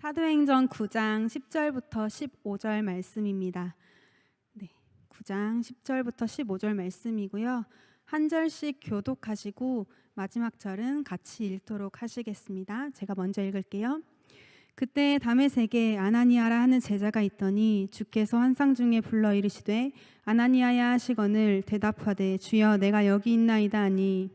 사도행전 9장 10절부터 15절 말씀입니다. 네, 9장 10절부터 15절 말씀이고요. 한 절씩 교독하시고 마지막 절은 같이 읽도록 하시겠습니다. 제가 먼저 읽을게요. 그때 다메섹에 아나니아라 하는 제자가 있더니 주께서 환상 중에 불러 이르시되 아나니아야 하시거늘 대답하되 주여 내가 여기 있나이다 하니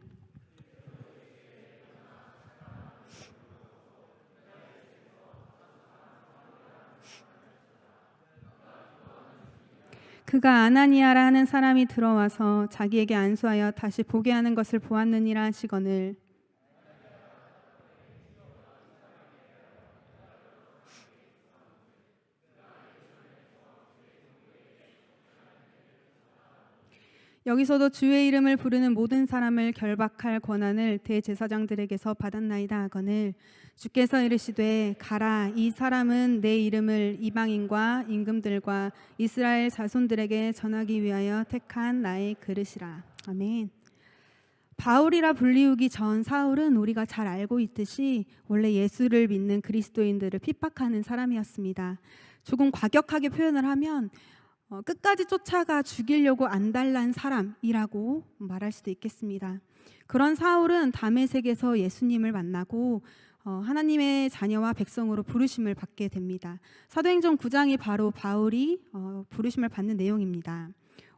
그가 아나니아라 하는 사람이 들어와서 자기에게 안수하여 다시 보게 하는 것을 보았느니라 하시거늘 여기서도 주의 이름을 부르는 모든 사람을 결박할 권한을 대제사장들에게서 받았나이다 하거늘 주께서 이르시되 가라 이 사람은 내 이름을 이방인과 임금들과 이스라엘 자손들에게 전하기 위하여 택한 나의 그릇이라. 아멘. 바울이라 불리우기 전 사울은 우리가 잘 알고 있듯이 원래 예수를 믿는 그리스도인들을 핍박하는 사람이었습니다. 조금 과격하게 표현을 하면 끝까지 쫓아가 죽이려고 안달난 사람이라고 말할 수도 있겠습니다. 그런 사울은 다메섹에서 예수님을 만나고 하나님의 자녀와 백성으로 부르심을 받게 됩니다. 사도행전 9장이 바로 바울이 부르심을 받는 내용입니다.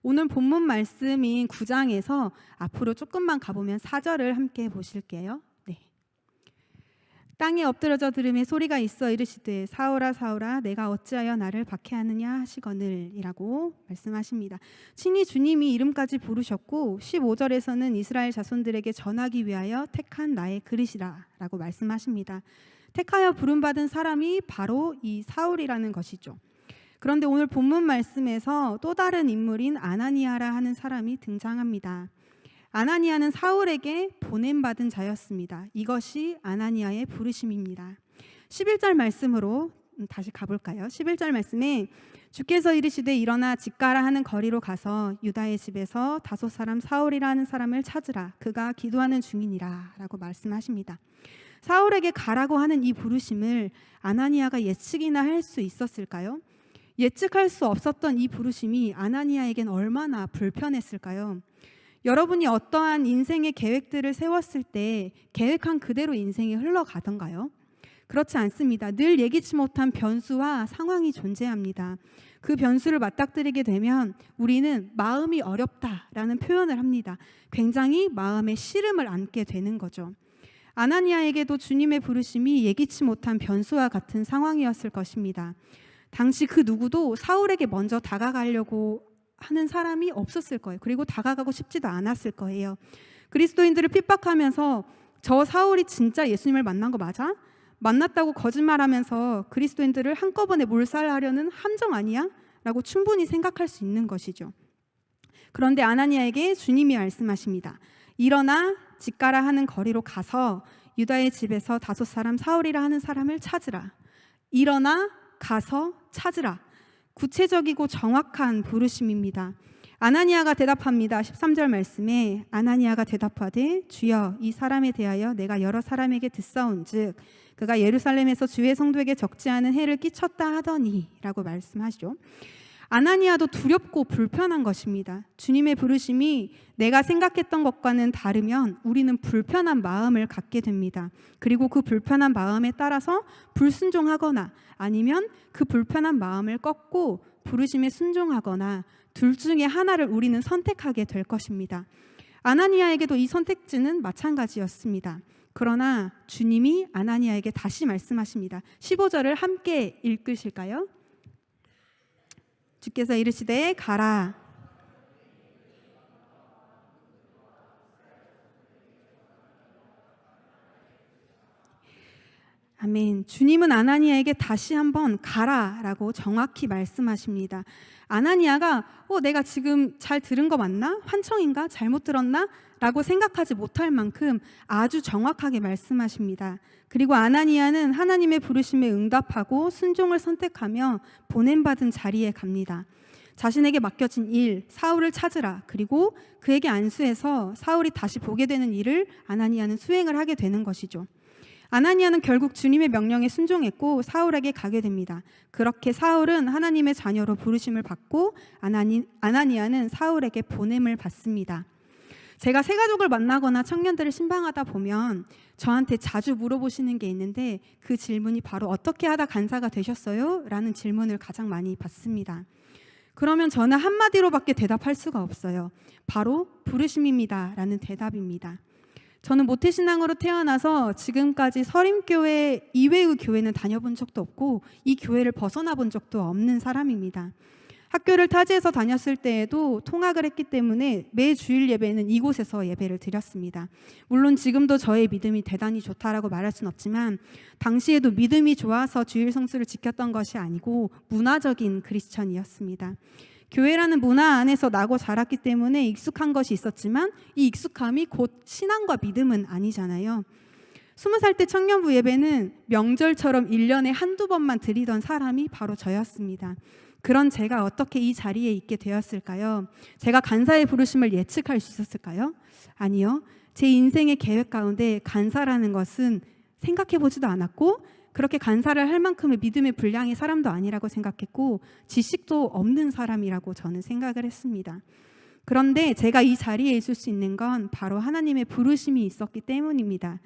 오늘 본문 말씀인 9장에서 앞으로 조금만 가보면 4절을 함께 보실게요. 네. 땅에 엎드러져 들음에 소리가 있어 이르시되 사울아 사울아 내가 어찌하여 나를 박해하느냐 하시거늘 이라고 말씀하십니다. 친히 주님이 이름까지 부르셨고 15절에서는 이스라엘 자손들에게 전하기 위하여 택한 나의 그릇이라 라고 말씀하십니다. 택하여 부름받은 사람이 바로 이 사울이라는 것이죠. 그런데 오늘 본문 말씀에서 또 다른 인물인 아나니아라 하는 사람이 등장합니다. 아나니아는 사울에게 보냄받은 자였습니다. 이것이 아나니아의 부르심입니다. 11절 말씀으로 다시 가볼까요? 11절 말씀에 주께서 이르시되 일어나 집가라 하는 거리로 가서 유다의 집에서 다섯 사람 사울이라 하는 사람을 찾으라. 그가 기도하는 중이니라 라고 말씀하십니다. 사울에게 가라고 하는 이 부르심을 아나니아가 예측이나 할 수 있었을까요? 예측할 수 없었던 이 부르심이 아나니아에겐 얼마나 불편했을까요? 여러분이 어떠한 인생의 계획들을 세웠을 때 계획한 그대로 인생이 흘러가던가요? 그렇지 않습니다. 늘 예기치 못한 변수와 상황이 존재합니다. 그 변수를 맞닥뜨리게 되면 우리는 마음이 어렵다라는 표현을 합니다. 굉장히 마음에 시름을 안게 되는 거죠. 아나니아에게도 주님의 부르심이 예기치 못한 변수와 같은 상황이었을 것입니다. 당시 그 누구도 사울에게 먼저 다가가려고 하는 사람이 없었을 거예요. 그리고 다가가고 싶지도 않았을 거예요. 그리스도인들을 핍박하면서 저 사울이 진짜 예수님을 만난 거 맞아? 만났다고 거짓말하면서 그리스도인들을 한꺼번에 몰살하려는 함정 아니야? 라고 충분히 생각할 수 있는 것이죠. 그런데 아나니아에게 주님이 말씀하십니다. 일어나 집가라 하는 거리로 가서 유다의 집에서 다섯 사람 사울이라 하는 사람을 찾으라. 일어나 가서 찾으라. 구체적이고 정확한 부르심입니다. 아나니아가 대답합니다. 13절 말씀에 아나니아가 대답하되 주여 이 사람에 대하여 내가 여러 사람에게 듣사온즉 그가 예루살렘에서 주의 성도에게 적지 않은 해를 끼쳤다 하더니 라고 말씀하시죠. 아나니아도 두렵고 불편한 것입니다. 주님의 부르심이 내가 생각했던 것과는 다르면 우리는 불편한 마음을 갖게 됩니다. 그리고 그 불편한 마음에 따라서 불순종하거나 아니면 그 불편한 마음을 꺾고 부르심에 순종하거나 둘 중에 하나를 우리는 선택하게 될 것입니다. 아나니아에게도 이 선택지는 마찬가지였습니다. 그러나 주님이 아나니아에게 다시 말씀하십니다. 15절을 함께 읽으실까요? 주께서 이르시되 가라. 아멘. 주님은 아나니아에게 다시 한번 가라라고 정확히 말씀하십니다. 아나니아가 내가 지금 잘 들은 거 맞나? 환청인가? 잘못 들었나? 라고 생각하지 못할 만큼 아주 정확하게 말씀하십니다. 그리고 아나니아는 하나님의 부르심에 응답하고 순종을 선택하며 보냄받은 자리에 갑니다. 자신에게 맡겨진 일, 사울을 찾으라. 그리고 그에게 안수해서 사울이 다시 보게 되는 일을 아나니아는 수행을 하게 되는 것이죠. 아나니아는 결국 주님의 명령에 순종했고 사울에게 가게 됩니다. 그렇게 사울은 하나님의 자녀로 부르심을 받고 아나니아는 사울에게 보냄을 받습니다. 제가 새가족을 만나거나 청년들을 신방하다 보면 저한테 자주 물어보시는 게 있는데 그 질문이 바로 어떻게 하다 간사가 되셨어요? 라는 질문을 가장 많이 받습니다. 그러면 저는 한마디로밖에 대답할 수가 없어요. 바로 부르심입니다 라는 대답입니다. 저는 모태신앙으로 태어나서 지금까지 서림교회 이외의 교회는 다녀본 적도 없고 이 교회를 벗어나 본 적도 없는 사람입니다. 학교를 타지에서 다녔을 때에도 통학을 했기 때문에 매 주일 예배는 이곳에서 예배를 드렸습니다. 물론 지금도 저의 믿음이 대단히 좋다라고 말할 수는 없지만 당시에도 믿음이 좋아서 주일 성수를 지켰던 것이 아니고 문화적인 크리스천이었습니다. 교회라는 문화 안에서 나고 자랐기 때문에 익숙한 것이 있었지만 이 익숙함이 곧 신앙과 믿음은 아니잖아요. 20살 때 청년부 예배는 명절처럼 1년에 한두 번만 드리던 사람이 바로 저였습니다. 그런 제가 어떻게 이 자리에 있게 되었을까요? 제가 간사의 부르심을 예측할 수 있었을까요? 아니요. 제 인생의 계획 가운데 간사라는 것은 생각해보지도 않았고 그렇게 간사를 할 만큼의 믿음의 분량의 사람도 아니라고 생각했고 지식도 없는 사람이라고 저는 생각을 했습니다. 그런데 제가 이 자리에 있을 수 있는 건 바로 하나님의 부르심이 있었기 때문입니다.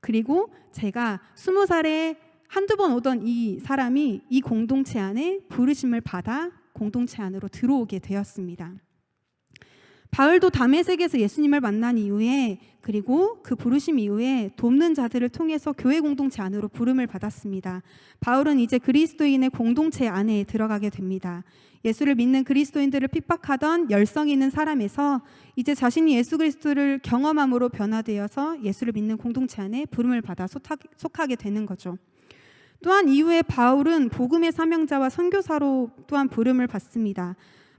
그리고 제가 20살에 한두 번 오던 이 사람이 이 공동체 안에 부르심을 받아 공동체 안으로 들어오게 되었습니다. 바울도 다메섹에서 예수님을 만난 이후에 그리고 그 부르심 이후에 돕는 자들을 통해서 교회 공동체 안으로 부름을 받았습니다. 바울은 이제 그리스도인의 공동체 안에 들어가게 됩니다. 예수를 믿는 그리스도인들을 핍박하던 열성 있는 사람에서 이제 자신이 예수 그리스도를 경험함으로 변화되어서 예수를 믿는 공동체 안에 부름을 받아 속하게 되는 거죠. 또한 이후에 바울은 복음의 사명자와 선교사로 또한 부름을 받습니다.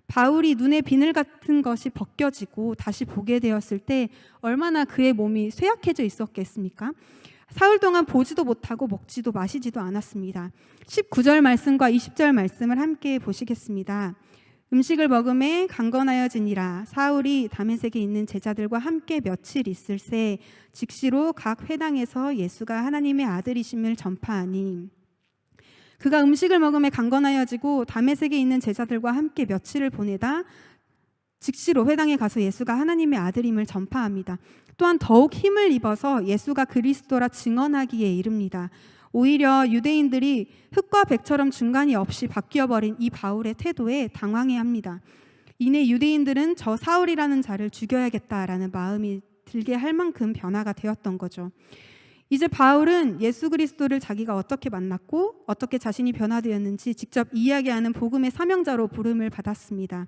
바울이 눈에 비늘 같은 것이 벗겨지고 다시 보게 되었을 때 얼마나 그의 몸이 쇠약해져 있었겠습니까? 사흘 동안 보지도 못하고 먹지도 마시지도 않았습니다. 19절 말씀과 20절 말씀을 함께 보시겠습니다. 음식을 먹음에 강건하여지니라. 사울이 다메섹에 있는 제자들과 함께 며칠 있을새 직시로 각 회당에서 예수가 하나님의 아들이심을 전파하니 그가 음식을 먹음에 강건하여지고 다메섹에 있는 제자들과 함께 며칠을 보내다 직시로 회당에 가서 예수가 하나님의 아들임을 전파합니다. 또한 더욱 힘을 입어서 예수가 그리스도라 증언하기에 이릅니다. 오히려 유대인들이 흙과 백처럼 중간이 없이 바뀌어버린 이 바울의 태도에 당황해합니다. 이내 유대인들은 저 사울이라는 자를 죽여야겠다라는 마음이 들게 할 만큼 변화가 되었던 거죠. 이제 바울은 예수 그리스도를 자기가 어떻게 만났고 어떻게 자신이 변화되었는지 직접 이야기하는 복음의 사명자로 부름을 받았습니다.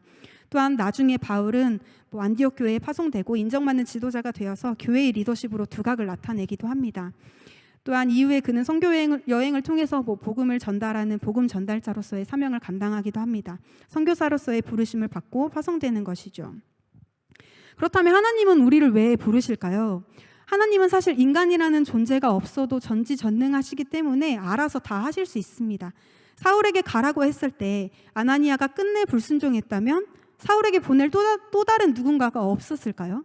또한 나중에 바울은 안디옥 교회에 파송되고 인정받는 지도자가 되어서 교회의 리더십으로 두각을 나타내기도 합니다. 또한 이후에 그는 선교 여행을 통해서 복음을 전달하는 복음 전달자로서의 사명을 감당하기도 합니다. 선교사로서의 부르심을 받고 파송되는 것이죠. 그렇다면 하나님은 우리를 왜 부르실까요? 하나님은 사실 인간이라는 존재가 없어도 전지전능하시기 때문에 알아서 다 하실 수 있습니다. 사울에게 가라고 했을 때 아나니아가 끝내 불순종했다면 사울에게 보낼 또 다른 누군가가 없었을까요?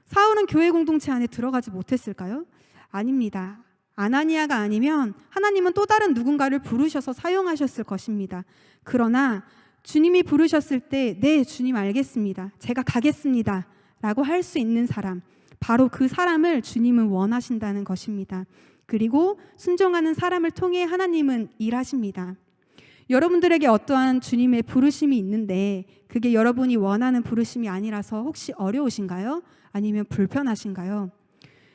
사울은 교회 공동체 안에 들어가지 못했을까요? 아닙니다. 아나니아가 아니면 하나님은 또 다른 누군가를 부르셔서 사용하셨을 것입니다. 그러나 주님이 부르셨을 때 네, 주님 알겠습니다. 제가 가겠습니다. 라고 할 수 있는 사람, 바로 그 사람을 주님은 원하신다는 것입니다. 그리고 순종하는 사람을 통해 하나님은 일하십니다. 여러분들에게 어떠한 주님의 부르심이 있는데 그게 여러분이 원하는 부르심이 아니라서 혹시 어려우신가요? 아니면 불편하신가요?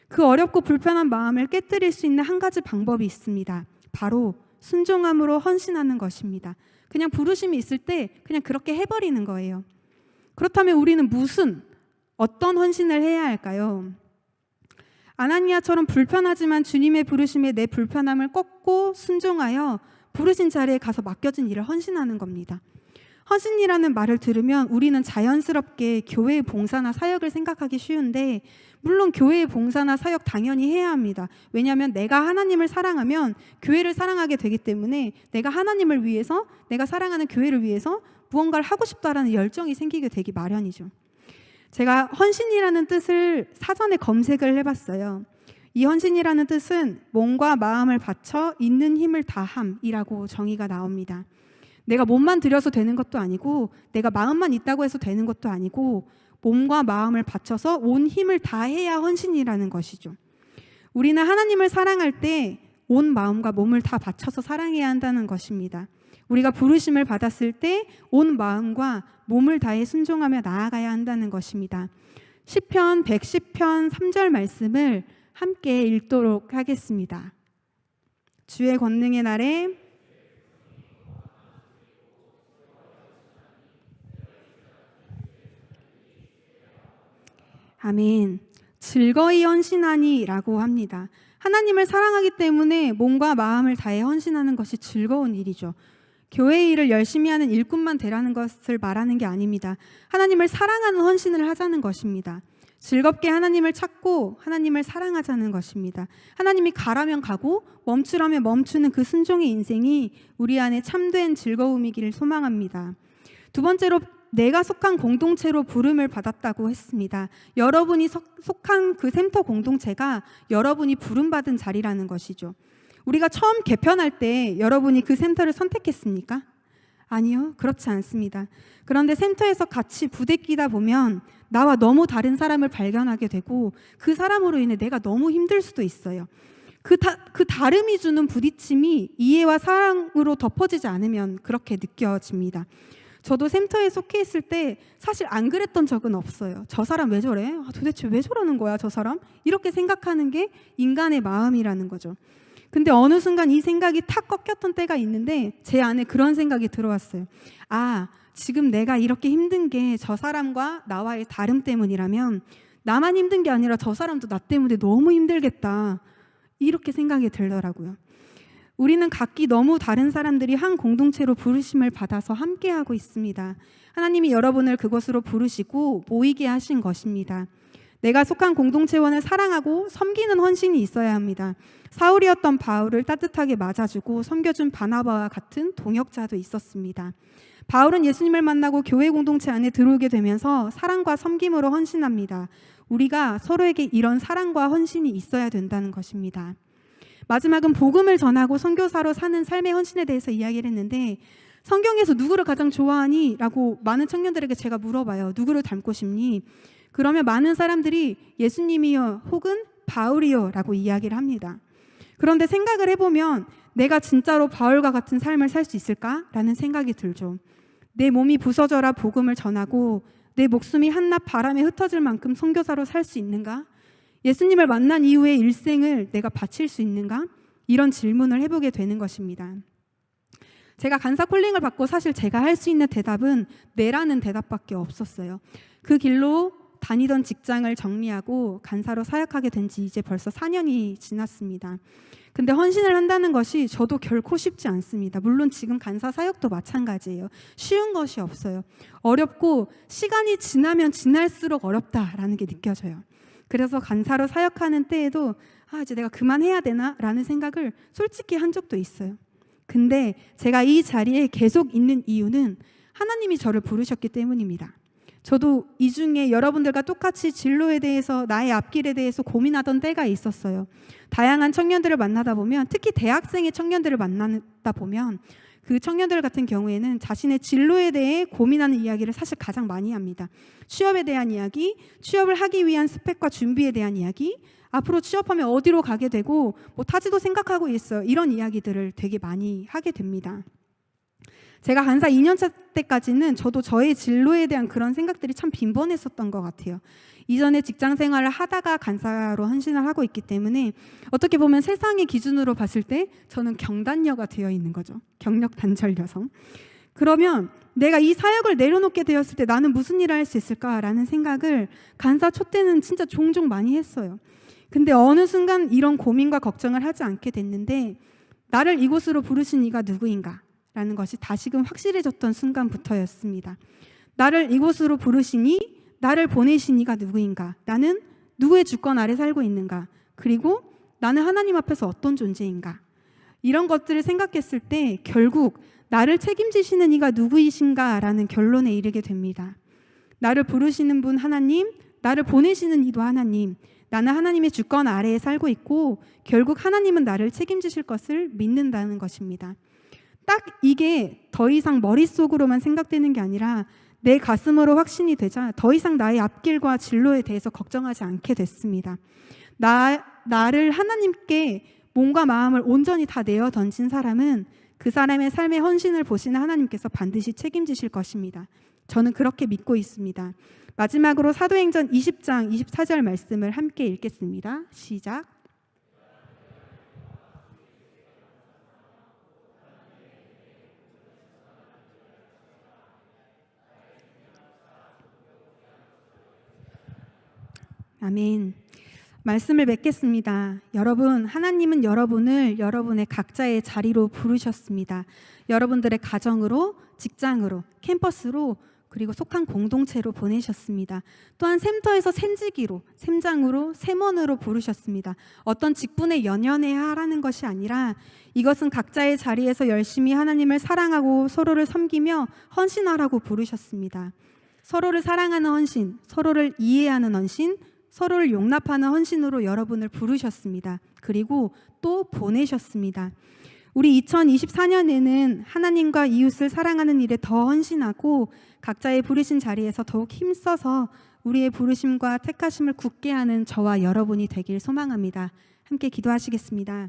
그 어렵고 불편한 마음을 깨뜨릴 수 있는 한 가지 방법이 있습니다. 바로 순종함으로 헌신하는 것입니다. 그냥 부르심이 있을 때 그냥 그렇게 해버리는 거예요. 그렇다면 우리는 어떤 헌신을 해야 할까요? 아나니아처럼 불편하지만 주님의 부르심에 내 불편함을 꺾고 순종하여 부르신 자리에 가서 맡겨진 일을 헌신하는 겁니다. 헌신이라는 말을 들으면 우리는 자연스럽게 교회의 봉사나 사역을 생각하기 쉬운데 물론 교회의 봉사나 사역 당연히 해야 합니다. 왜냐하면 내가 하나님을 사랑하면 교회를 사랑하게 되기 때문에 내가 하나님을 위해서 내가 사랑하는 교회를 위해서 무언가를 하고 싶다라는 열정이 생기게 되기 마련이죠. 제가 헌신이라는 뜻을 사전에 검색을 해봤어요. 이 헌신이라는 뜻은 몸과 마음을 바쳐 있는 힘을 다함이라고 정의가 나옵니다. 내가 몸만 들여서 되는 것도 아니고 내가 마음만 있다고 해서 되는 것도 아니고 몸과 마음을 바쳐서 온 힘을 다해야 헌신이라는 것이죠. 우리는 하나님을 사랑할 때 온 마음과 몸을 다 바쳐서 사랑해야 한다는 것입니다. 우리가 부르심을 받았을 때 온 마음과 몸을 다해 순종하며 나아가야 한다는 것입니다. 시편 110편 3절 말씀을 함께 읽도록 하겠습니다. 주의 권능의 날에 아멘. 즐거이 헌신하니 라고 합니다. 하나님을 사랑하기 때문에 몸과 마음을 다해 헌신하는 것이 즐거운 일이죠. 교회 일을 열심히 하는 일꾼만 되라는 것을 말하는 게 아닙니다. 하나님을 사랑하는 헌신을 하자는 것입니다. 즐겁게 하나님을 찾고 하나님을 사랑하자는 것입니다. 하나님이 가라면 가고 멈추라면 멈추는 그 순종의 인생이 우리 안에 참된 즐거움이기를 소망합니다. 두 번째로 내가 속한 공동체로 부름을 받았다고 했습니다. 여러분이 속한 그 샘터 공동체가 여러분이 부름받은 자리라는 것이죠. 우리가 처음 개편할 때 여러분이 그 샘터를 선택했습니까? 아니요, 그렇지 않습니다. 그런데 샘터에서 같이 부대끼다 보면 나와 너무 다른 사람을 발견하게 되고 그 사람으로 인해 내가 너무 힘들 수도 있어요. 그 다름이 주는 부딪힘이 이해와 사랑으로 덮어지지 않으면 그렇게 느껴집니다. 저도 샘터에 속해 있을 때 사실 안 그랬던 적은 없어요. 저 사람 왜 저래? 도대체 왜 저러는 거야 저 사람? 이렇게 생각하는 게 인간의 마음이라는 거죠. 근데 어느 순간 이 생각이 탁 꺾였던 때가 있는데 제 안에 그런 생각이 들어왔어요. 지금 내가 이렇게 힘든 게 저 사람과 나와의 다름 때문이라면 나만 힘든 게 아니라 저 사람도 나 때문에 너무 힘들겠다. 이렇게 생각이 들더라고요. 우리는 각기 너무 다른 사람들이 한 공동체로 부르심을 받아서 함께하고 있습니다. 하나님이 여러분을 그곳으로 부르시고 모이게 하신 것입니다. 내가 속한 공동체원을 사랑하고 섬기는 헌신이 있어야 합니다. 사울이었던 바울을 따뜻하게 맞아주고 섬겨준 바나바와 같은 동역자도 있었습니다. 바울은 예수님을 만나고 교회 공동체 안에 들어오게 되면서 사랑과 섬김으로 헌신합니다. 우리가 서로에게 이런 사랑과 헌신이 있어야 된다는 것입니다. 마지막은 복음을 전하고 선교사로 사는 삶의 헌신에 대해서 이야기를 했는데 성경에서 누구를 가장 좋아하니? 라고 많은 청년들에게 제가 물어봐요. 누구를 닮고 싶니? 그러면 많은 사람들이 예수님이요 혹은 바울이요 라고 이야기를 합니다. 그런데 생각을 해보면 내가 진짜로 바울과 같은 삶을 살 수 있을까? 라는 생각이 들죠. 내 몸이 부서져라 복음을 전하고 내 목숨이 한낱 바람에 흩어질 만큼 선교사로 살 수 있는가? 예수님을 만난 이후의 일생을 내가 바칠 수 있는가? 이런 질문을 해보게 되는 것입니다. 제가 간사 콜링을 받고 사실 제가 할 수 있는 대답은 네라는 대답밖에 없었어요. 그 길로 다니던 직장을 정리하고 간사로 사역하게 된 지 이제 벌써 4년이 지났습니다. 근데 헌신을 한다는 것이 저도 결코 쉽지 않습니다. 물론 지금 간사 사역도 마찬가지예요. 쉬운 것이 없어요. 어렵고 시간이 지나면 지날수록 어렵다라는 게 느껴져요. 그래서 간사로 사역하는 때에도 이제 내가 그만해야 되나? 라는 생각을 솔직히 한 적도 있어요. 근데 제가 이 자리에 계속 있는 이유는 하나님이 저를 부르셨기 때문입니다. 저도 이 중에 여러분들과 똑같이 진로에 대해서 나의 앞길에 대해서 고민하던 때가 있었어요. 다양한 청년들을 만나다 보면 특히 대학생의 청년들을 만나다 보면 그 청년들 같은 경우에는 자신의 진로에 대해 고민하는 이야기를 사실 가장 많이 합니다. 취업에 대한 이야기, 취업을 하기 위한 스펙과 준비에 대한 이야기, 앞으로 취업하면 어디로 가게 되고 타지도 생각하고 있어요. 이런 이야기들을 되게 많이 하게 됩니다. 제가 간사 2년차 때까지는 저도 저의 진로에 대한 그런 생각들이 참 빈번했었던 것 같아요. 이전에 직장 생활을 하다가 간사로 헌신을 하고 있기 때문에 어떻게 보면 세상의 기준으로 봤을 때 저는 경단녀가 되어 있는 거죠. 경력 단절 여성. 그러면 내가 이 사역을 내려놓게 되었을 때 나는 무슨 일을 할 수 있을까라는 생각을 간사 초 때는 진짜 종종 많이 했어요. 근데 어느 순간 이런 고민과 걱정을 하지 않게 됐는데 나를 이곳으로 부르신 이가 누구인가? 라는 것이 다시금 확실해졌던 순간부터였습니다. 나를 이곳으로 부르시니 나를 보내신 이가 누구인가? 나는 누구의 주권 아래 살고 있는가? 그리고 나는 하나님 앞에서 어떤 존재인가? 이런 것들을 생각했을 때 결국 나를 책임지시는 이가 누구이신가? 라는 결론에 이르게 됩니다. 나를 부르시는 분 하나님, 나를 보내시는 이도 하나님, 나는 하나님의 주권 아래에 살고 있고 결국 하나님은 나를 책임지실 것을 믿는다는 것입니다. 딱 이게 더 이상 머릿속으로만 생각되는 게 아니라 내 가슴으로 확신이 되자 더 이상 나의 앞길과 진로에 대해서 걱정하지 않게 됐습니다. 나를 하나님께 몸과 마음을 온전히 다 내어 던진 사람은 그 사람의 삶의 헌신을 보시는 하나님께서 반드시 책임지실 것입니다. 저는 그렇게 믿고 있습니다. 마지막으로 사도행전 20장 24절 말씀을 함께 읽겠습니다. 시작. 아멘. 말씀을 맺겠습니다. 여러분, 하나님은 여러분을 여러분의 각자의 자리로 부르셨습니다. 여러분들의 가정으로, 직장으로, 캠퍼스로, 그리고 속한 공동체로 보내셨습니다. 또한 샘터에서 샘지기로, 샘장으로, 샘원으로 부르셨습니다. 어떤 직분에 연연해야 하라는 것이 아니라 이것은 각자의 자리에서 열심히 하나님을 사랑하고 서로를 섬기며 헌신하라고 부르셨습니다. 서로를 사랑하는 헌신, 서로를 이해하는 헌신, 서로를 용납하는 헌신으로 여러분을 부르셨습니다. 그리고 또 보내셨습니다. 우리 2024년에는 하나님과 이웃을 사랑하는 일에 더 헌신하고 각자의 부르신 자리에서 더욱 힘써서 우리의 부르심과 택하심을 굳게 하는 저와 여러분이 되길 소망합니다. 함께 기도하시겠습니다.